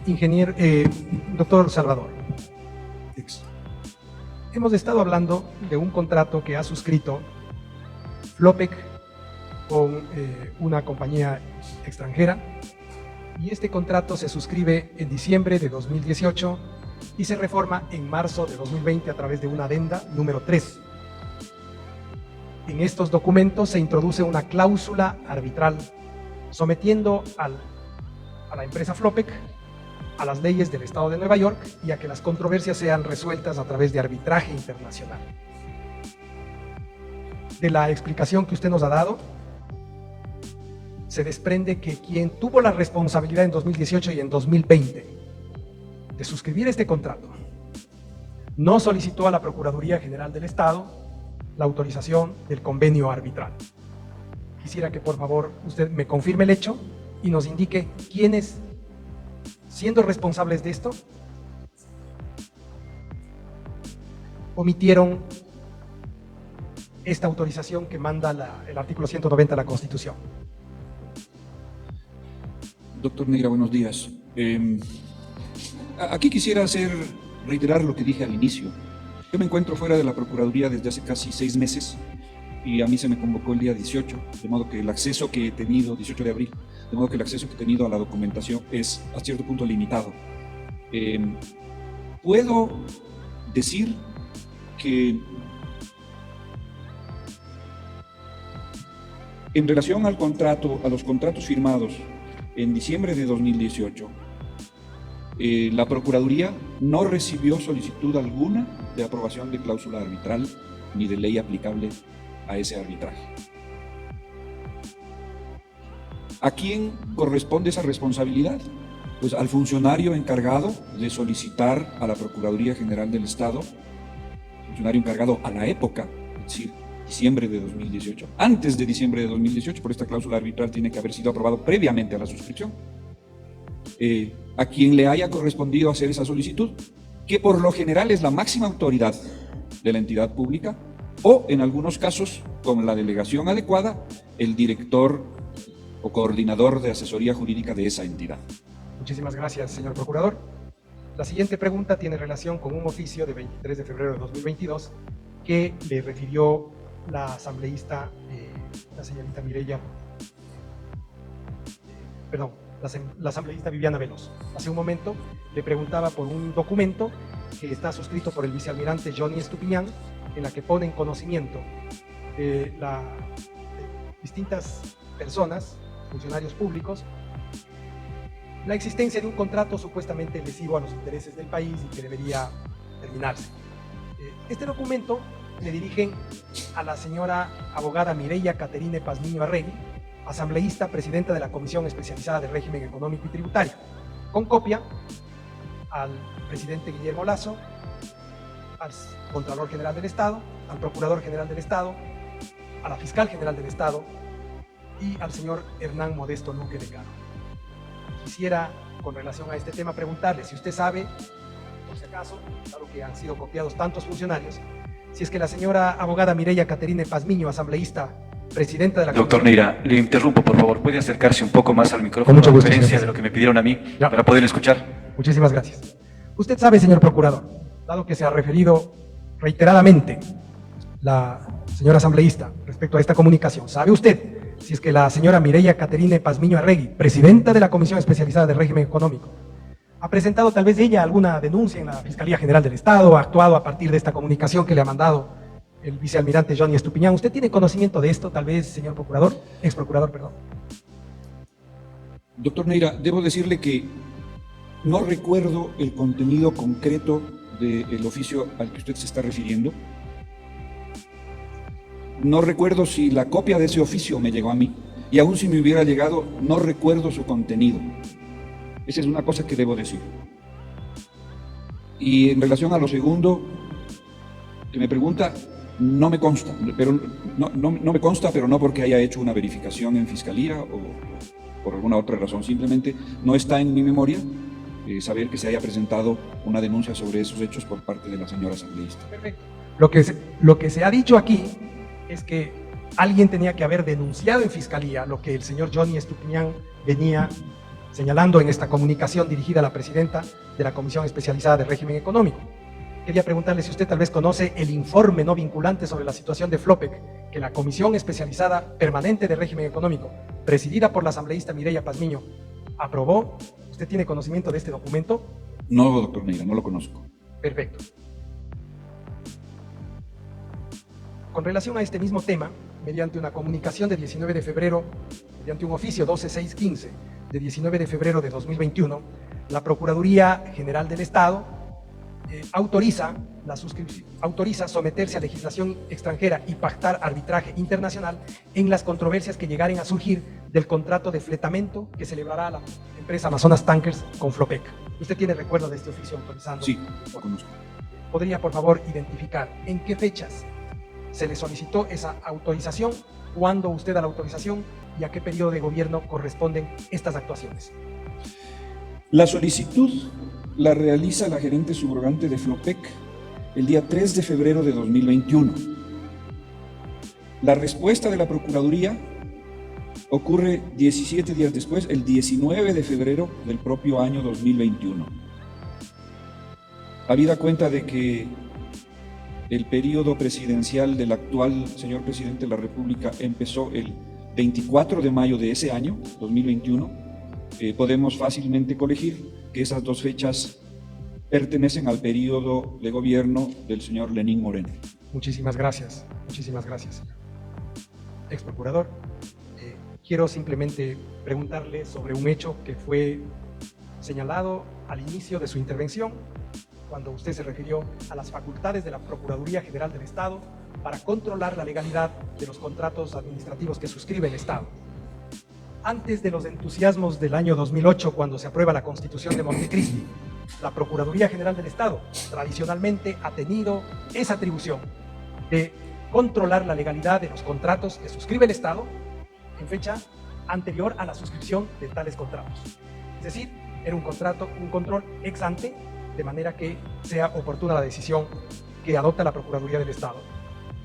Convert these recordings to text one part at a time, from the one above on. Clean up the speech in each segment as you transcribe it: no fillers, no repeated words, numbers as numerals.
Ingeniero, doctor Salvador, hemos estado hablando de un contrato que ha suscrito Flopec con una compañía extranjera, y este contrato se suscribe en diciembre de 2018 y se reforma en marzo de 2020 a través de una adenda número 3. En estos documentos se introduce una cláusula arbitral sometiendo a la empresa Flopec a las leyes del Estado de Nueva York y a que las controversias sean resueltas a través de arbitraje internacional. De la explicación que usted nos ha dado, se desprende que quien tuvo la responsabilidad en 2018 y en 2020 de suscribir este contrato no solicitó a la Procuraduría General del Estado la autorización del convenio arbitral. Quisiera que por favor usted me confirme el hecho y nos indique quiénes, siendo responsables de esto, omitieron esta autorización que manda el artículo 190 de la Constitución. Doctor Neira, buenos días. Aquí quisiera reiterar lo que dije al inicio. Yo me encuentro fuera de la Procuraduría desde hace casi 6 meses y a mí se me convocó el día 18, de modo que el acceso que he tenido, 18 de abril, de modo que el acceso que he tenido a la documentación es a cierto punto limitado. Puedo decir que en relación al contrato, a los contratos firmados en diciembre de 2018, la Procuraduría no recibió solicitud alguna de aprobación de cláusula arbitral ni de ley aplicable a ese arbitraje. ¿A quién corresponde esa responsabilidad? Pues al funcionario encargado de solicitar a la Procuraduría General del Estado, funcionario encargado a la época, es decir, diciembre de 2018, antes de diciembre de 2018, por esta cláusula arbitral tiene que haber sido aprobado previamente a la suscripción, a quien le haya correspondido hacer esa solicitud, que por lo general es la máxima autoridad de la entidad pública, o en algunos casos, con la delegación adecuada, el director o coordinador de asesoría jurídica de esa entidad. Muchísimas gracias, señor procurador. La siguiente pregunta tiene relación con un oficio de 23 de febrero de 2022 que le refirió la asambleísta, la señorita Mireya, la asambleísta Viviana Veloso. Hace un momento le preguntaba por un documento que está suscrito por el vicealmirante Johnny Estupiñán, en la que pone en conocimiento de distintas personas, funcionarios públicos, la existencia de un contrato supuestamente lesivo a los intereses del país y que debería terminarse. Este documento le dirigen a la señora abogada Mireya Caterine Pazmiño Arregui, asambleísta, presidenta de la Comisión Especializada de Régimen Económico y Tributario, con copia al presidente Guillermo Lasso, al Contralor General del Estado, al Procurador General del Estado, a la Fiscal General del Estado y al señor Hernán Modesto Luque de Caro. Quisiera, con relación a este tema, preguntarle si usted sabe, por si acaso, dado que han sido copiados tantos funcionarios, si es que la señora abogada Mireya Caterine Pazmiño, asambleísta, presidenta de la Doctor Neira, le interrumpo, por favor. ¿Puede acercarse un poco más al micrófono? Con mucho gusto, a diferencia señor. de lo que me pidieron a mí, para poder escuchar. Muchísimas gracias. Usted sabe, señor procurador, dado que se ha referido reiteradamente la señora asambleísta respecto a esta comunicación, ¿sabe usted si es que la señora Mireya Caterine Pazmiño Arregui, presidenta de la Comisión Especializada de Régimen Económico, ha presentado tal vez ella alguna denuncia en la Fiscalía General del Estado, ha actuado a partir de esta comunicación que le ha mandado el vicealmirante Johnny Estupiñán? ¿Usted tiene conocimiento de esto, tal vez, señor procurador? Ex procurador, perdón. Doctor Neira, debo decirle que no recuerdo el contenido concreto del oficio al que usted se está refiriendo. No recuerdo si la copia de ese oficio me llegó a mí, y aún si me hubiera llegado, no recuerdo su contenido. Esa es una cosa que debo decir. Y en relación a lo segundo que me pregunta, no me consta, pero no me consta, pero no porque haya hecho una verificación en fiscalía o por alguna otra razón, simplemente no está en mi memoria saber que se haya presentado una denuncia sobre esos hechos por parte de la señora asambleísta. Perfecto. Lo que se ha dicho aquí es que alguien tenía que haber denunciado en fiscalía lo que el señor Johnny Estupiñán venía señalando en esta comunicación dirigida a la presidenta de la Comisión Especializada de Régimen Económico. Quería preguntarle si usted tal vez conoce el informe no vinculante sobre la situación de Flopec que la Comisión Especializada Permanente de Régimen Económico, presidida por la asambleísta Mireya Pazmiño, aprobó. ¿Usted tiene conocimiento de este documento? No, doctor Neira, no lo conozco. Perfecto. Con relación a este mismo tema, mediante una comunicación de 19 de febrero, mediante un oficio 12615 de 19 de febrero de 2021, la Procuraduría General del Estado autoriza someterse a legislación extranjera y pactar arbitraje internacional en las controversias que llegaren a surgir del contrato de fletamento que celebrará la empresa Amazonas Tankers con Flopec. ¿Usted tiene recuerdo de este oficio autorizando? Sí, lo conozco. ¿Podría, por favor, identificar en qué fechas se le solicitó esa autorización, cuándo usted da la autorización y a qué periodo de gobierno corresponden estas actuaciones? La solicitud la realiza la gerente subrogante de Flopec el día 3 de febrero de 2021. La respuesta de la Procuraduría ocurre 17 días después, el 19 de febrero del propio año 2021. Habida cuenta de que el periodo presidencial del actual señor presidente de la República empezó el 24 de mayo de ese año, 2021, podemos fácilmente colegir que esas dos fechas pertenecen al periodo de gobierno del señor Lenín Moreno. Muchísimas gracias, señor ex procurador. Quiero simplemente preguntarle sobre un hecho que fue señalado al inicio de su intervención, cuando usted se refirió a las facultades de la Procuraduría General del Estado para controlar la legalidad de los contratos administrativos que suscribe el Estado. Antes de los entusiasmos del año 2008, cuando se aprueba la Constitución de Montecristi, la Procuraduría General del Estado tradicionalmente ha tenido esa atribución de controlar la legalidad de los contratos que suscribe el Estado en fecha anterior a la suscripción de tales contratos. Es decir, era un control ex ante, de manera que sea oportuna la decisión que adopta la Procuraduría del Estado.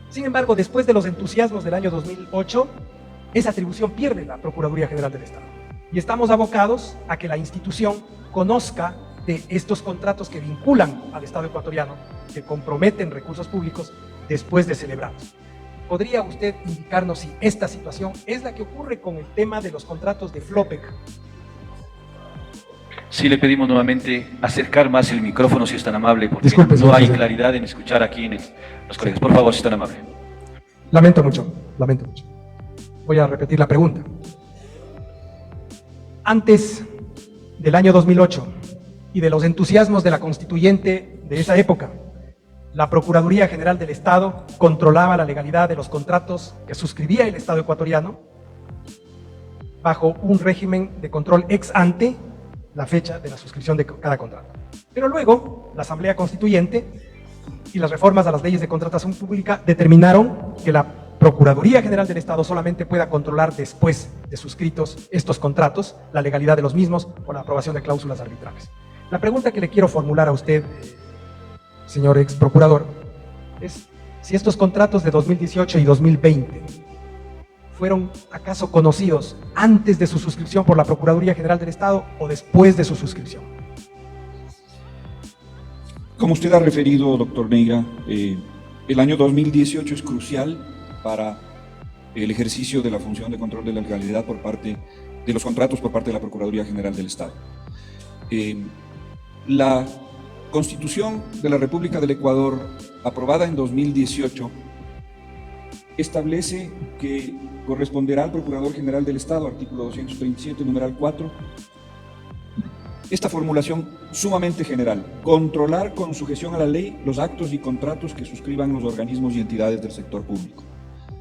Sin embargo, después de los entusiasmos del año 2008, esa atribución pierde la Procuraduría General del Estado. Y estamos abocados a que la institución conozca de estos contratos que vinculan al Estado ecuatoriano, que comprometen recursos públicos después de celebrados. ¿Podría usted indicarnos si esta situación es la que ocurre con el tema de los contratos de Flopec? Sí, le pedimos nuevamente acercar más el micrófono, si es tan amable, porque Disculpe, no hay señor. claridad en escuchar aquí los colegas. Por favor, si es tan amable. Lamento mucho. Voy a repetir la pregunta. Antes del año 2008 y de los entusiasmos de la constituyente de esa época, la Procuraduría General del Estado controlaba la legalidad de los contratos que suscribía el Estado ecuatoriano bajo un régimen de control ex ante la fecha de la suscripción de cada contrato. Pero luego, la Asamblea Constituyente y las reformas a las leyes de contratación pública determinaron que la Procuraduría General del Estado solamente pueda controlar después de suscritos estos contratos la legalidad de los mismos por la aprobación de cláusulas arbitrales. La pregunta que le quiero formular a usted, señor ex procurador, es si estos contratos de 2018 y 2020 fueron acaso conocidos antes de su suscripción por la Procuraduría General del Estado o después de su suscripción. Como usted ha referido, doctor Neira, el año 2018 es crucial para el ejercicio de la función de control de la legalidad por parte de los contratos por parte de la Procuraduría General del Estado. La Constitución de la República del Ecuador, aprobada en 2018, establece que corresponderá al Procurador General del Estado, artículo 237, numeral 4, esta formulación sumamente general: controlar con sujeción a la ley los actos y contratos que suscriban los organismos y entidades del sector público.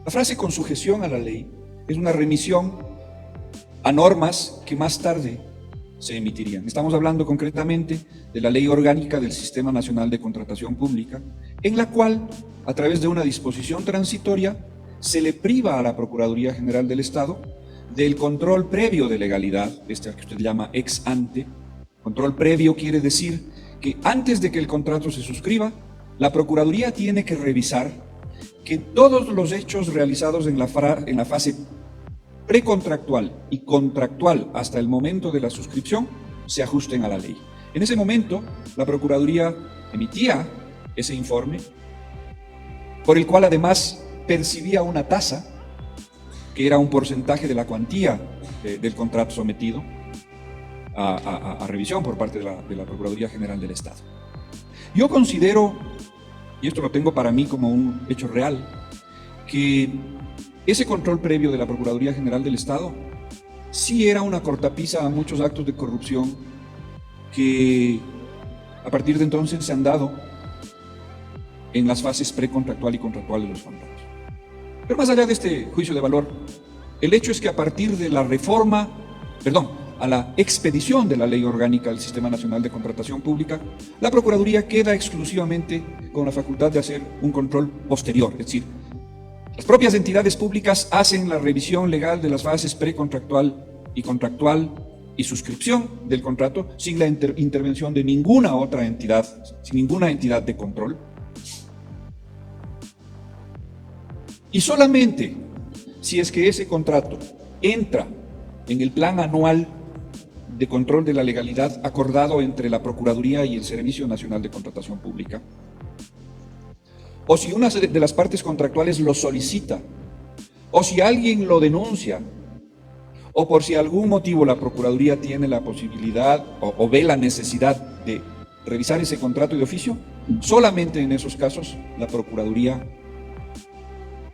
La frase con sujeción a la ley es una remisión a normas que más tarde se emitirían. Estamos hablando concretamente de la Ley Orgánica del Sistema Nacional de Contratación Pública, en la cual, a través de una disposición transitoria, se le priva a la Procuraduría General del Estado del control previo de legalidad, este que usted llama ex ante. Control previo quiere decir que antes de que el contrato se suscriba, la Procuraduría tiene que revisar que todos los hechos realizados en la fase precontractual y contractual hasta el momento de la suscripción se ajusten a la ley. En ese momento, la Procuraduría emitía ese informe, por el cual además percibía una tasa, que era un porcentaje de la cuantía del contrato sometido a revisión por parte de la Procuraduría General del Estado. Yo considero, y esto lo tengo para mí como un hecho real, que ese control previo de la Procuraduría General del Estado sí era una cortapisa a muchos actos de corrupción que a partir de entonces se han dado en las fases precontractual y contractual de los contratos. Pero más allá de este juicio de valor, el hecho es que a partir de la a la expedición de la Ley Orgánica del Sistema Nacional de Contratación Pública, la Procuraduría queda exclusivamente con la facultad de hacer un control posterior, es decir, las propias entidades públicas hacen la revisión legal de las fases precontractual y contractual y suscripción del contrato sin la intervención de ninguna otra entidad, sin ninguna entidad de control. Y solamente si es que ese contrato entra en el plan anual de control de la legalidad acordado entre la Procuraduría y el Servicio Nacional de Contratación Pública, o si una de las partes contractuales lo solicita, o si alguien lo denuncia, o por si algún motivo la Procuraduría tiene la posibilidad o ve la necesidad de revisar ese contrato de oficio, solamente en esos casos la Procuraduría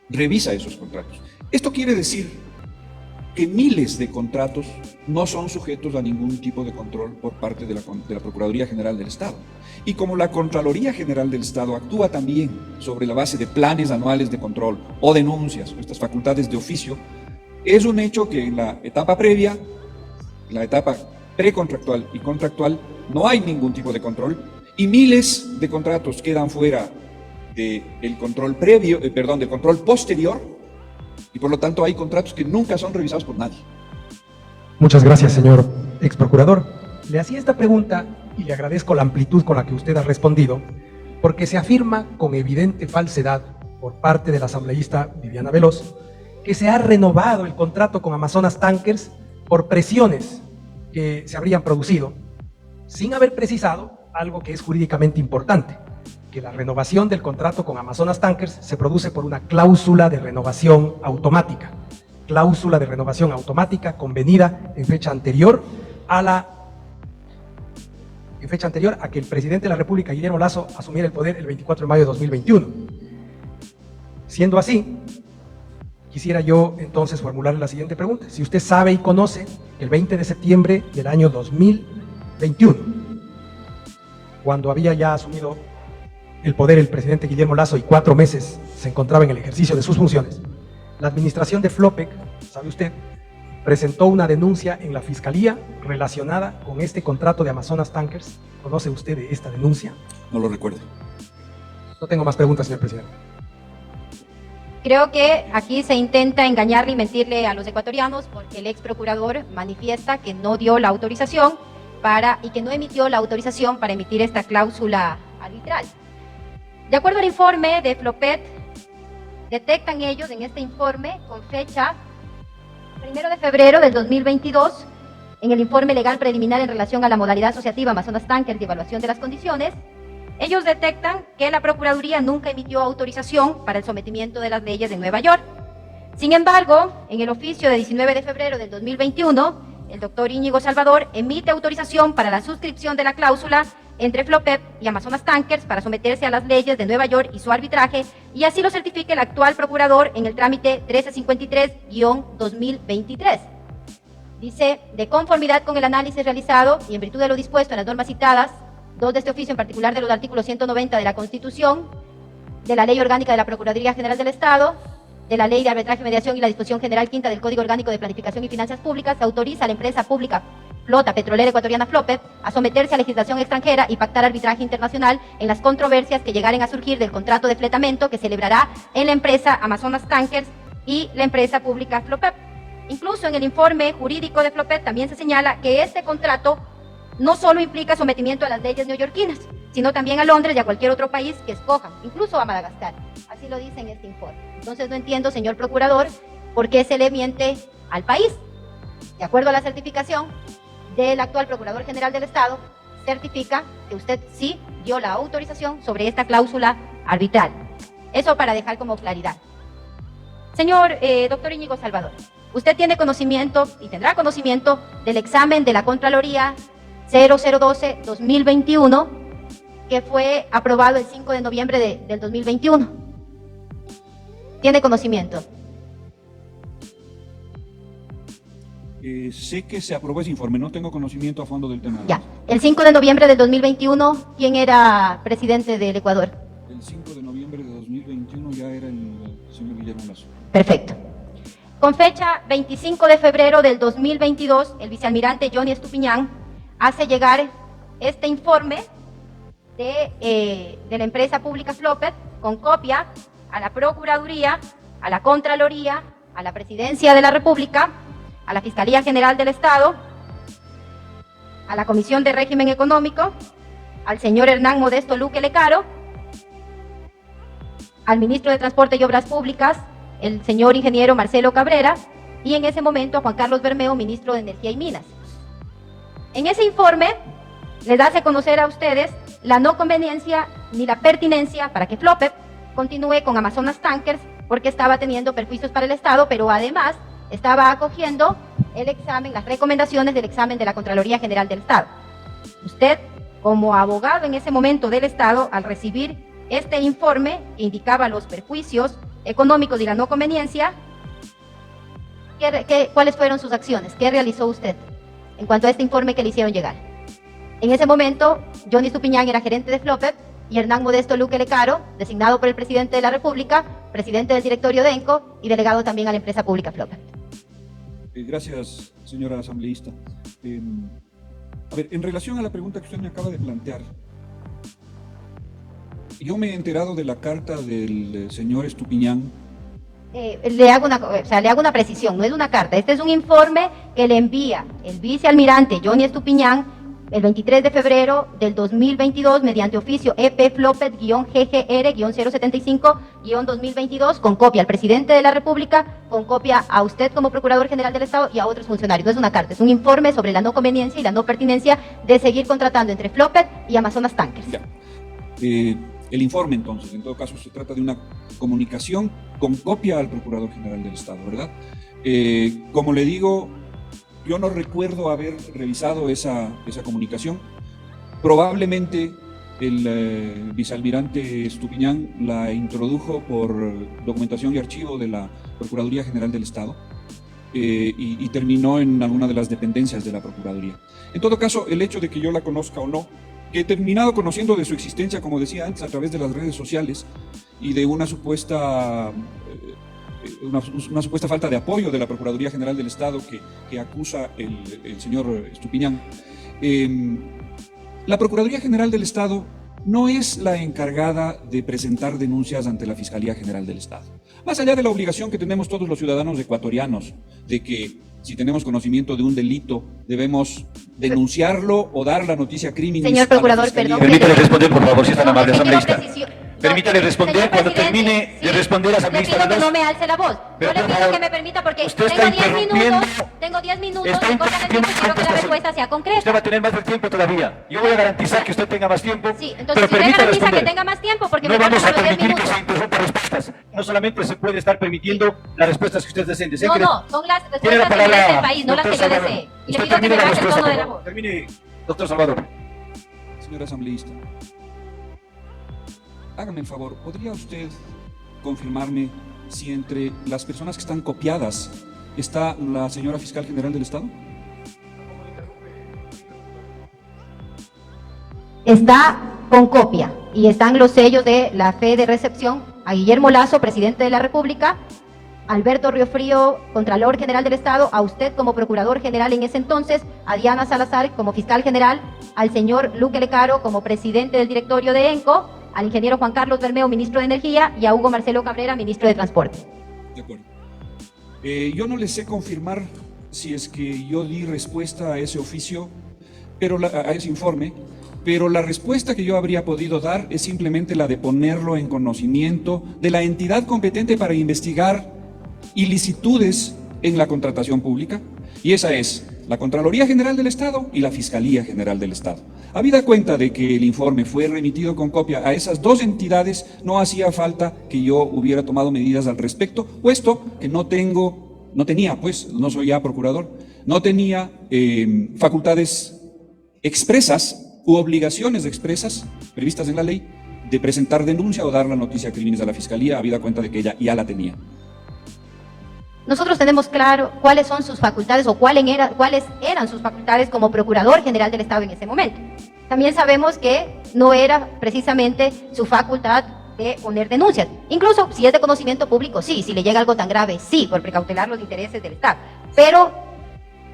revisa esos contratos. Esto quiere decir que miles de contratos no son sujetos a ningún tipo de control por parte de la Procuraduría General del Estado. Y como la Contraloría General del Estado actúa también sobre la base de planes anuales de control o denuncias, o estas facultades de oficio, es un hecho que en la etapa previa, en la etapa precontractual y contractual, no hay ningún tipo de control y miles de contratos quedan fuera del control del control posterior, y por lo tanto hay contratos que nunca son revisados por nadie. Muchas gracias, señor ex procurador. Le hacía esta pregunta y le agradezco la amplitud con la que usted ha respondido, porque se afirma con evidente falsedad por parte de la asambleísta Viviana Veloz que se ha renovado el contrato con Amazonas Tankers por presiones que se habrían producido, sin haber precisado algo que es jurídicamente importante, que la renovación del contrato con Amazonas Tankers se produce por una cláusula de renovación automática. Cláusula de renovación automática convenida en fecha anterior a que el presidente de la República, Guillermo Lasso, asumiera el poder el 24 de mayo de 2021. Siendo así, quisiera yo entonces formularle la siguiente pregunta. Si usted sabe y conoce que el 20 de septiembre del año 2021, cuando había ya asumido el poder el presidente Guillermo Lasso y 4 meses se encontraba en el ejercicio de sus funciones, la administración de Flopec, sabe usted, presentó una denuncia en la Fiscalía relacionada con este contrato de Amazonas Tankers. ¿Conoce usted de esta denuncia? No lo recuerdo. No tengo más preguntas, señor presidente. Creo que aquí se intenta engañarle y mentirle a los ecuatorianos porque el ex procurador manifiesta que no dio la autorización y que no emitió la autorización para emitir esta cláusula arbitral. De acuerdo al informe de Flopec, detectan ellos en este informe con fecha 1 de febrero del 2022, en el informe legal preliminar en relación a la modalidad asociativa Amazonas Tankers y evaluación de las condiciones, ellos detectan que la Procuraduría nunca emitió autorización para el sometimiento de las leyes de Nueva York. Sin embargo, en el oficio de 19 de febrero del 2021, el doctor Íñigo Salvador emite autorización para la suscripción de la cláusula entre Flopec y Amazonas Tankers para someterse a las leyes de Nueva York y su arbitraje, y así lo certifica el actual procurador en el trámite 1353-2023. Dice, de conformidad con el análisis realizado y en virtud de lo dispuesto en las normas citadas, 2 de este oficio, en particular de los artículos 190 de la Constitución, de la Ley Orgánica de la Procuraduría General del Estado, de la Ley de Arbitraje y Mediación y la Disposición General Quinta del Código Orgánico de Planificación y Finanzas Públicas, se autoriza a la empresa pública Flota Petrolera Ecuatoriana Flopec a someterse a legislación extranjera y pactar arbitraje internacional en las controversias que llegaren a surgir del contrato de fletamento que celebrará en la empresa Amazonas Tankers y la empresa pública Flopec. Incluso en el informe jurídico de Flopec también se señala que este contrato no solo implica sometimiento a las leyes neoyorquinas, sino también a Londres y a cualquier otro país que escojan, incluso a Madagascar. Así lo dice en este informe. Entonces no entiendo, señor procurador, por qué se le miente al país. De acuerdo a la certificación del actual Procurador General del Estado, certifica que usted sí dio la autorización sobre esta cláusula arbitral. Eso para dejar como claridad. Señor doctor Íñigo Salvador, usted tiene conocimiento y tendrá conocimiento del examen de la Contraloría 0012-2021 que fue aprobado el 5 de noviembre del 2021. ¿Tiene conocimiento? Sé que se aprobó ese informe, no tengo conocimiento a fondo del tema. Ya, el 5 de noviembre del 2021, ¿quién era presidente del Ecuador? El 5 de noviembre de 2021 ya era el señor Guillermo Lazo. Perfecto. Con fecha 25 de febrero del 2022, el vicealmirante Johnny Estupiñán hace llegar este informe de la empresa pública Flopet con copia a la Procuraduría, a la Contraloría, a la Presidencia de la República, a la Fiscalía General del Estado, a la Comisión de Régimen Económico, al señor Hernán Modesto Luque Lecaro, al ministro de Transporte y Obras Públicas, el señor ingeniero Marcelo Cabrera, y en ese momento a Juan Carlos Bermeo, ministro de Energía y Minas. En ese informe les hace conocer a ustedes la no conveniencia ni la pertinencia para que Flopep continúe con Amazonas Tankers porque estaba teniendo perjuicios para el Estado, pero además estaba acogiendo el examen, las recomendaciones del examen de la Contraloría General del Estado. Usted, como abogado en ese momento del Estado, al recibir este informe que indicaba los perjuicios económicos y la no conveniencia, ¿cuáles fueron sus acciones? ¿Qué realizó usted en cuanto a este informe que le hicieron llegar? En ese momento, Johnny Estupiñán era gerente de Flopep y Hernán Modesto Luque Lecaro, designado por el presidente de la República, presidente del directorio de ENCO y delegado también a la empresa pública Flopep. Gracias, señora asambleísta. A ver, en relación a la pregunta que usted me acaba de plantear, yo me he enterado de la carta del señor Estupiñán. Le hago una precisión, no es una carta, este es un informe que le envía el vicealmirante Johnny Estupiñán el 23 de febrero del 2022 mediante oficio EP Flopet-GGR-075-2022 con copia al presidente de la República, con copia a usted como Procurador General del Estado y a otros funcionarios. No es una carta, es un informe sobre la no conveniencia y la no pertinencia de seguir contratando entre Flopet y Amazonas Tankers. Ya. El informe, entonces, en todo caso, se trata de una comunicación con copia al Procurador General del Estado, ¿verdad? Como le digo, yo no recuerdo haber revisado esa comunicación. Probablemente el vicealmirante Estupiñán la introdujo por documentación y archivo de la Procuraduría General del Estado y terminó en alguna de las dependencias de la Procuraduría. En todo caso, el hecho de que yo la conozca o no, que he terminado conociendo de su existencia, como decía antes, a través de las redes sociales y de una supuesta falta de apoyo de la Procuraduría General del Estado que acusa el señor Estupiñán. La Procuraduría General del Estado no es la encargada de presentar denuncias ante la Fiscalía General del Estado. Más allá de la obligación que tenemos todos los ciudadanos ecuatorianos de que si tenemos conocimiento de un delito debemos denunciarlo o dar la noticia criminis. Señor Procurador, perdón. Permítale responder, por favor, si es tan amable, No, asambleísta. precisión. Permítale responder cuando termine de responder, Le asambleísta. pido que no me alce la voz. Pero, Yo le por pido favor, que me permita porque usted tengo está 10 minutos. interrumpiendo. Tengo 10 minutos. Está Me cortan el tiempo y quiero que la interrumpiendo. respuesta sea concreta. Usted va a tener más tiempo todavía. Yo voy a garantizar que usted tenga más tiempo. Sí, pero entonces si usted permítame garantiza que responder. tenga más tiempo porque No me vamos faltan a los 10 permitir que minutos. se interrumpa respuestas. No solamente se puede estar permitiendo las respuestas que usted desee. No, no, son las Tiene la respuestas que merece palabra, el país, no las que yo doctor desee. Salvador. Y le Usted pido que termine me la baje el respuesta, tono de por la favor. voz. Termine, doctor Salvador. Señor asambleísta, hágame el favor, ¿podría usted confirmarme si entre las personas que están copiadas está la señora Fiscal General del Estado? Está con copia y están los sellos de la fe de recepción a Guillermo Lazo, presidente de la República, Alberto Riofrío, Contralor General del Estado, a usted como Procurador General en ese entonces, a Diana Salazar como Fiscal General, al señor Luque Lecaro como Presidente del Directorio de ENCO, al ingeniero Juan Carlos Bermeo, Ministro de Energía, y a Hugo Marcelo Cabrera, Ministro de Transporte. De acuerdo. Yo no les sé confirmar si es que yo di respuesta a ese oficio, a ese informe, pero la respuesta que yo habría podido dar es simplemente la de ponerlo en conocimiento de la entidad competente para investigar ilicitudes en la contratación pública, y esa es la Contraloría General del Estado y la Fiscalía General del Estado. Habida cuenta de que el informe fue remitido con copia a esas dos entidades, no hacía falta que yo hubiera tomado medidas al respecto, puesto que no tenía, pues, no soy ya procurador, no tenía facultades expresas u obligaciones expresas previstas en la ley de presentar denuncia o dar la noticia de crímenes a la Fiscalía, habida cuenta de que ella ya la tenía. Nosotros tenemos claro cuáles son sus facultades o cuáles eran sus facultades como Procurador General del Estado en ese momento. También sabemos que no era precisamente su facultad de poner denuncias. Incluso si es de conocimiento público, sí. Si le llega algo tan grave, sí, por precautelar los intereses del Estado. Pero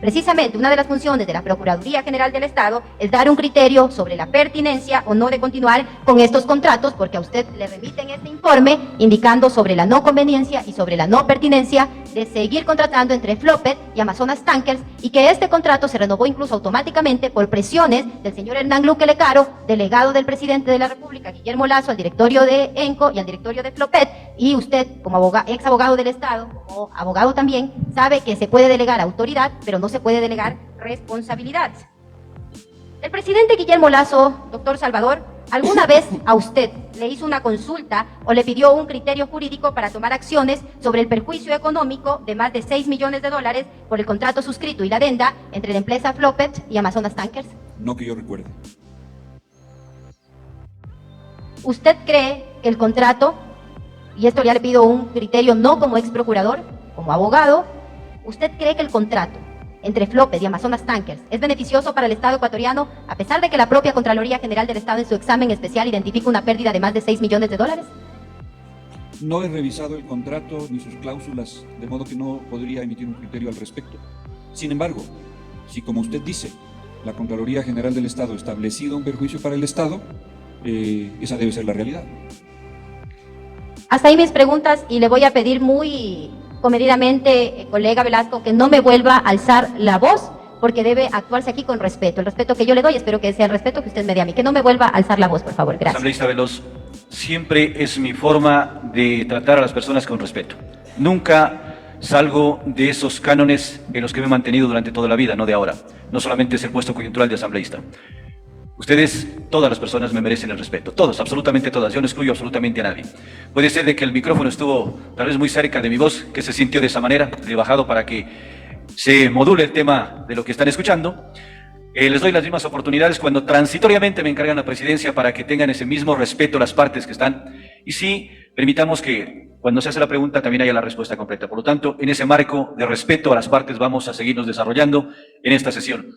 precisamente una de las funciones de la Procuraduría General del Estado es dar un criterio sobre la pertinencia o no de continuar con estos contratos, porque a usted le remiten este informe indicando sobre la no conveniencia y sobre la no pertinencia de seguir contratando entre Flopet y Amazonas Tankers, y que este contrato se renovó incluso automáticamente por presiones del señor Hernán Luque Lecaro, delegado del presidente de la República, Guillermo Lasso, al directorio de ENCO y al directorio de Flopet, y usted, como ex abogado del Estado, como abogado también, sabe que se puede delegar autoridad, pero no se puede delegar responsabilidad. El presidente Guillermo Lasso, doctor Salvador, ¿alguna vez a usted le hizo una consulta o le pidió un criterio jurídico para tomar acciones sobre el perjuicio económico de más de $6 millones por el contrato suscrito y la adenda entre la empresa Flopet y Amazonas Tankers? No que yo recuerde. ¿Usted cree que el contrato, y esto ya le pido un criterio no como ex procurador, como abogado, ¿usted cree que el contrato entre Flopet y Amazonas Tankers es beneficioso para el Estado ecuatoriano, a pesar de que la propia Contraloría General del Estado en su examen especial identifica una pérdida de más de $6 millones? No he revisado el contrato ni sus cláusulas, de modo que no podría emitir un criterio al respecto. Sin embargo, si como usted dice, la Contraloría General del Estado ha establecido un perjuicio para el Estado, esa debe ser la realidad. Hasta ahí mis preguntas, y le voy a pedir muy comedidamente, colega Velasco, que no me vuelva a alzar la voz, porque debe actuarse aquí con respeto. El respeto que yo le doy, espero que sea el respeto que usted me dé a mí. Que no me vuelva a alzar la voz, por favor. Gracias. Asambleísta Veloz, siempre es mi forma de tratar a las personas con respeto. Nunca salgo de esos cánones en los que me he mantenido durante toda la vida, no de ahora. No solamente es el puesto coyuntural de asambleísta. Ustedes, todas las personas me merecen el respeto, todos, absolutamente todas, yo no excluyo absolutamente a nadie. Puede ser de que el micrófono estuvo tal vez muy cerca de mi voz, que se sintió de esa manera, le he bajado para que se module el tema de lo que están escuchando. Les doy las mismas oportunidades cuando transitoriamente me encargan la presidencia para que tengan ese mismo respeto las partes que están, y sí, permitamos que cuando se hace la pregunta también haya la respuesta completa. Por lo tanto, en ese marco de respeto a las partes vamos a seguirnos desarrollando en esta sesión.